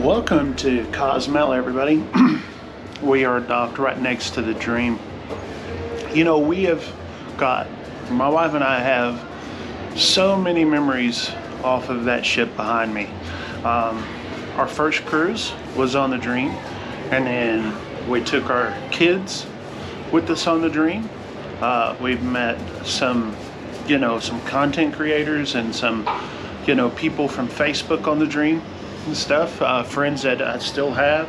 Welcome to Cozumel, everybody. We are docked right next to the Dream. You know, my wife and I have so many memories off of that ship behind me. Our first cruise was on the Dream, and then we took our kids with us on the Dream. We've met some content creators and some, people from Facebook on the Dream and stuff, friends that I still have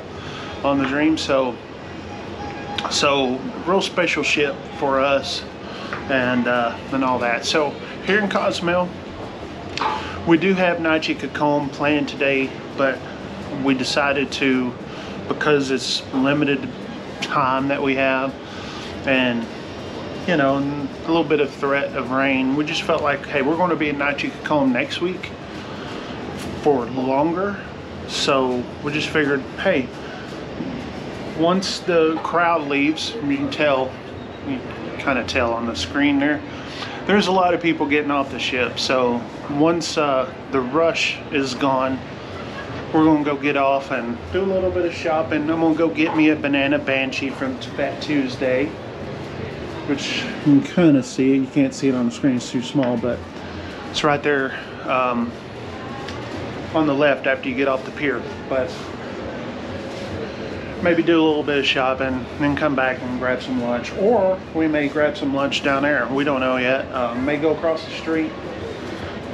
on the Dream. So real special ship for us and all that. So here in Cozumel, we do have Naichi Kakom planned today, but we decided to, because it's limited time that we have, and a little bit of threat of rain, we just felt like, hey, we're going to be in Naichi Kakom next week for longer. So we just figured, hey, once the crowd leaves, you can kind of tell on the screen there's a lot of people getting off the ship. So once the rush is gone, we're gonna go get off and do a little bit of shopping. I'm gonna go get me a banana banshee from Fat Tuesday, which you can kind of see it. You can't see it on the screen, it's too small, but it's right there on the left after you get off the pier. But maybe do a little bit of shopping, then come back and grab some lunch, or we may grab some lunch down there. We don't know yet. May go across the street.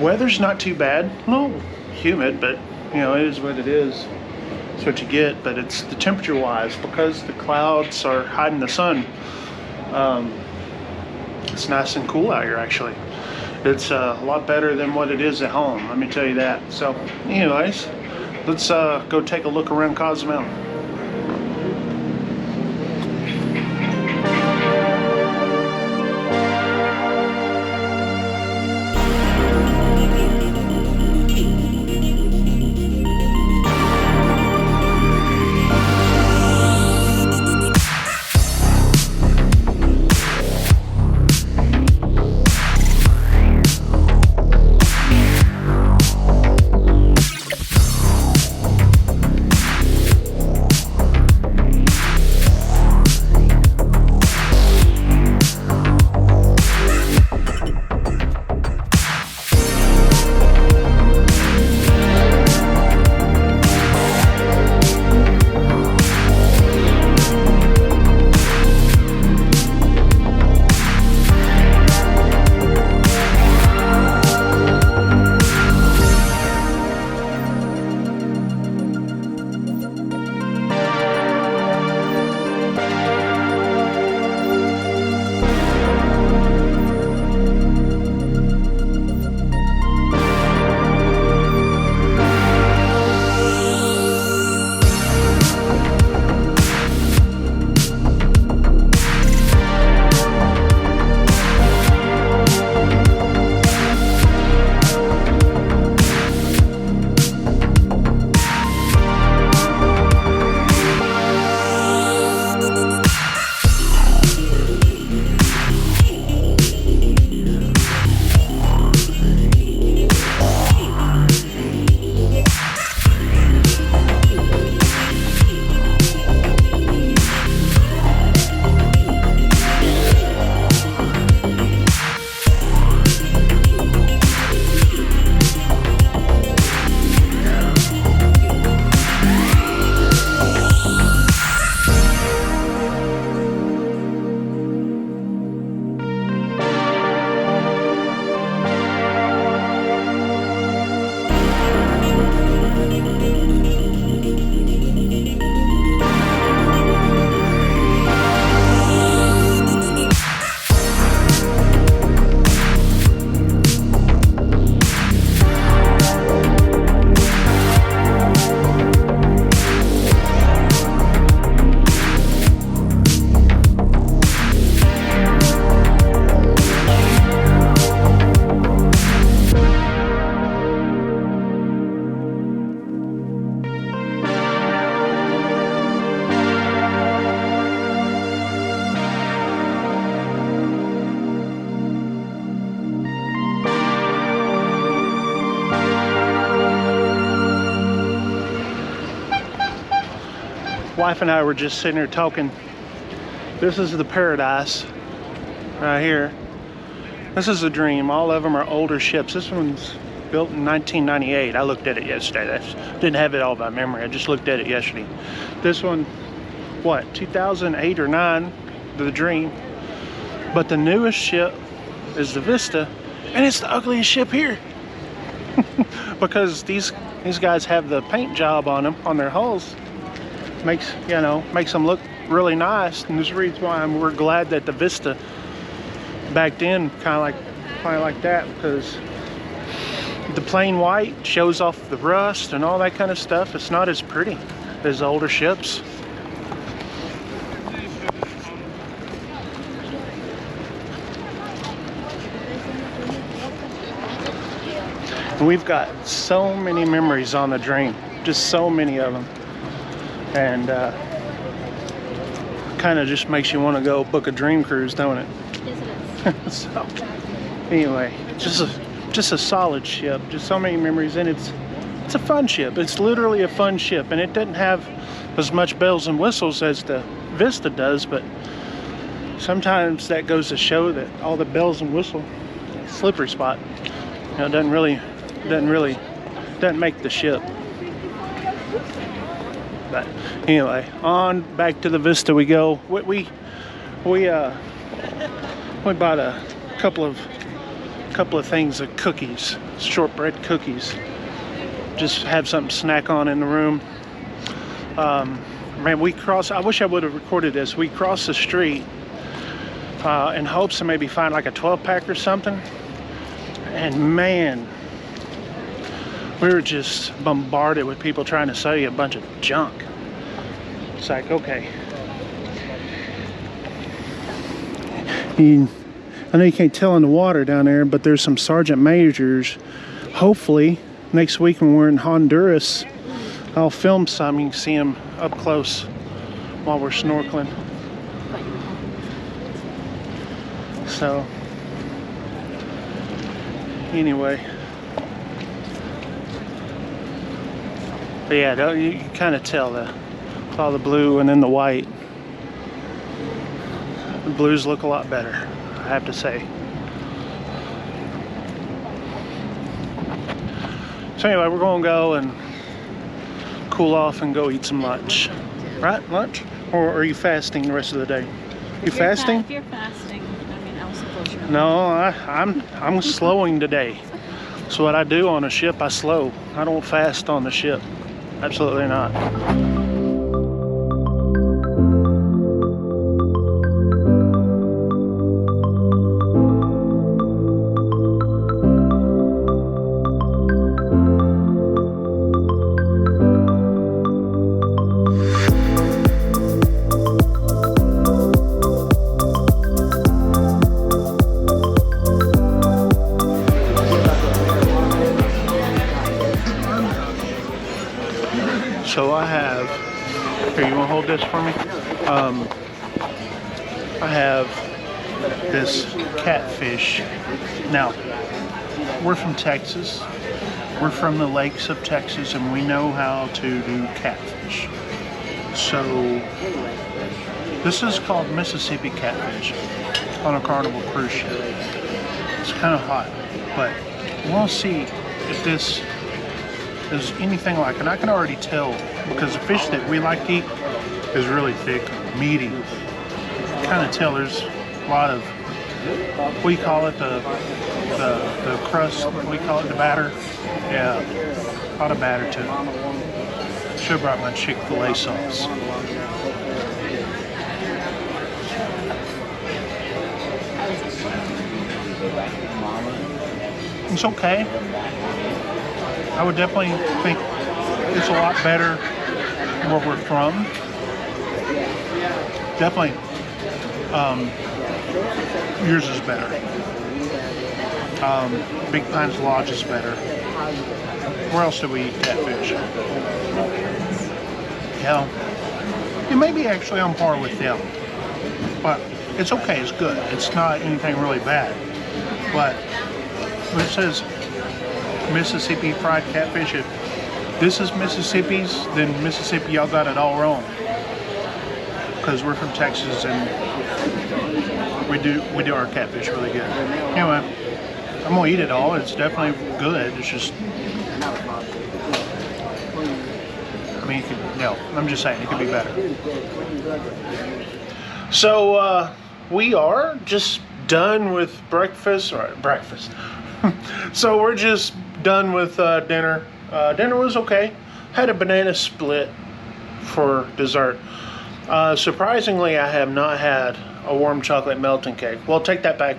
Weather's not too bad. A little humid, but it is what it is. It's what you get. But it's the temperature wise, because the clouds are hiding the sun. It's nice and cool out here, actually. It's a lot better than what it is at home, let me tell you that. So anyways, let's go take a look around Cozumel. Wife and I were just sitting here talking. This is the Paradise right here. This is a dream. All of them are older ships. This one's built in 1998. I looked at it yesterday. I didn't have it all by memory. I just looked at it yesterday. This one, what, 2008 or 9, the Dream. But the newest ship is the Vista, and it's the ugliest ship here. Because these guys have the paint job on them, on their hulls. Makes them look really nice, and there's a reason why we're glad that the Vista backed in kind of like that, because the plain white shows off the rust and all that kind of stuff. It's not as pretty as the older ships. And we've got so many memories on the Dream, just so many of them, and kind of just makes you want to go book a dream cruise, don't it? So anyway, just a solid ship, just so many memories, and it's a fun ship. It's literally a fun ship, and it doesn't have as much bells and whistles as the Vista does, but sometimes that goes to show that all the bells and whistles, slippery spot, doesn't make the ship. But anyway, on back to the Vista we go. We bought a couple of things of cookies, shortbread cookies. Just have something to snack on in the room. Man, I wish I would have recorded this. We crossed the street in hopes to maybe find like a 12-pack or something. And man, we were just bombarded with people trying to sell you a bunch of junk. It's like, okay. I know you can't tell in the water down there, but there's some sergeant majors. Hopefully, next week when we're in Honduras, I'll film some. You can see them up close while we're snorkeling. So, anyway. But yeah, you kind of tell all the blue and then the white. The blues look a lot better, I have to say. So anyway, we're gonna go and cool off and go eat some lunch. Right? Lunch? Or are you fasting the rest of the day? You fasting? If you're fasting, I mean, I'll suppose you're. No, I'm slowing today. So what I do on a ship, I slow. I don't fast on the ship. Absolutely not. So I have, here, you want to hold this for me? I have this catfish. Now, we're from Texas. We're from the lakes of Texas, and we know how to do catfish. So this is called Mississippi catfish on a Carnival cruise ship. It's kind of hot, but we'll see if this is anything like it. And I can already tell, because the fish that we like to eat is really thick, meaty. Kind of tell there's a lot of, we call it the crust, we call it the batter. Yeah, a lot of batter to it. Should have brought my Chick-fil-A sauce. It's okay. I would definitely think it's a lot better where we're from. Definitely, yours is better. Big Pines Lodge is better. Where else do we eat catfish? Yeah, it may be actually on par with them, but it's okay. It's good. It's not anything really bad. But when it says Mississippi fried catfish, if this is Mississippi's, then Mississippi, y'all got it all wrong. because we're from Texas and we do our catfish really good. Anyway, I'm gonna eat it all. It's definitely good. It's just, I mean, I'm just saying it could be better. So we are just done with breakfast. So we're just done with dinner. Dinner was okay. Had a banana split for dessert. Surprisingly, I have not had a warm chocolate melting cake. Well, take that back.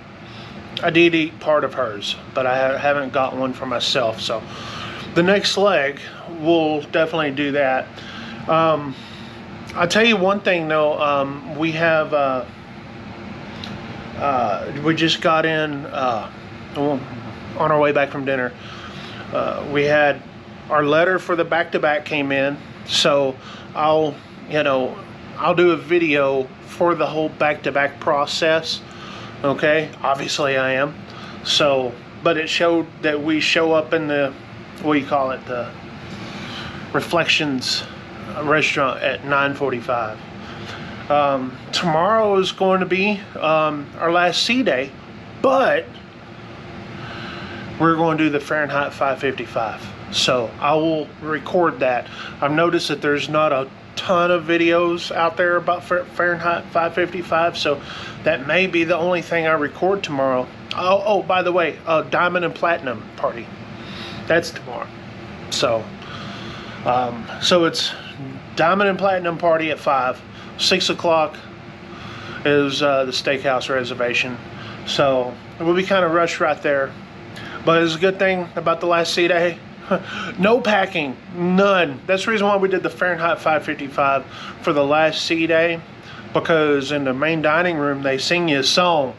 I did eat part of hers, but I haven't got one for myself. So the next leg, we'll definitely do that. I'll tell you one thing though. We have we just got in on our way back from dinner. We had our letter for the back-to-back came in, so I'll do a video for the whole back-to-back process. Okay, obviously I am. So, but it showed that we show up in the, what do you call it, the Reflections restaurant at 9:45. Tomorrow is going to be our last sea day, but we're going to do the Fahrenheit 555. So I will record that. I've noticed that there's not a ton of videos out there about Fahrenheit 555, so that may be the only thing I record tomorrow. Oh, by the way, Diamond and Platinum party. That's tomorrow. So, so it's Diamond and Platinum party at 5. 6 o'clock is the steakhouse reservation. So we'll be kind of rushed right there. But it's a good thing about the last sea day. No packing, none. That's the reason why we did the Fahrenheit 555 for the last sea day, because in the main dining room they sing you a song,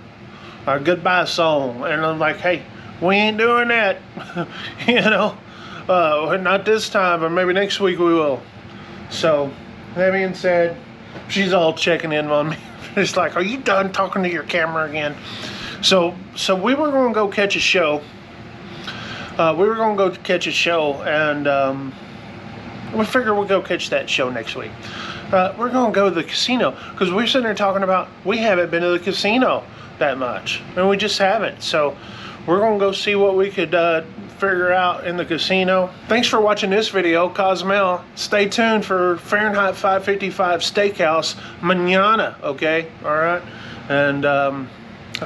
a goodbye song, and I'm like, hey, we ain't doing that. Not this time, or maybe next week we will. So that being said, she's all checking in on me. It's like, are you done talking to your camera again? So we were going to go catch a show. And we figured we'll go catch that show next week. We're going to go to the casino, because we're sitting there talking about we haven't been to the casino that much, and we just haven't. So we're going to go see what we could figure out in the casino. Thanks for watching this video, Cozumel. Stay tuned for Fahrenheit 555 Steakhouse mañana, okay? All right? And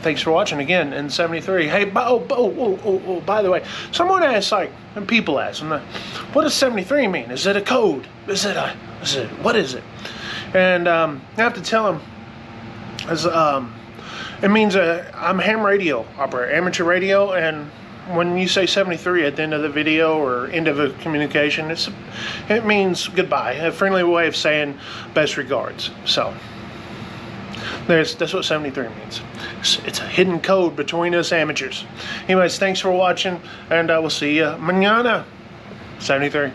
thanks for watching again in 73. Hey, by the way, someone asked, and people ask, what does 73 mean? Is it a code? What is it? And I have to tell them, it means I'm a ham radio operator, amateur radio, and when you say 73 at the end of the video or end of a communication, it means goodbye, a friendly way of saying best regards. So that's what 73 means. It's a hidden code between us amateurs. Anyways, thanks for watching, and we'll see you mañana. 73.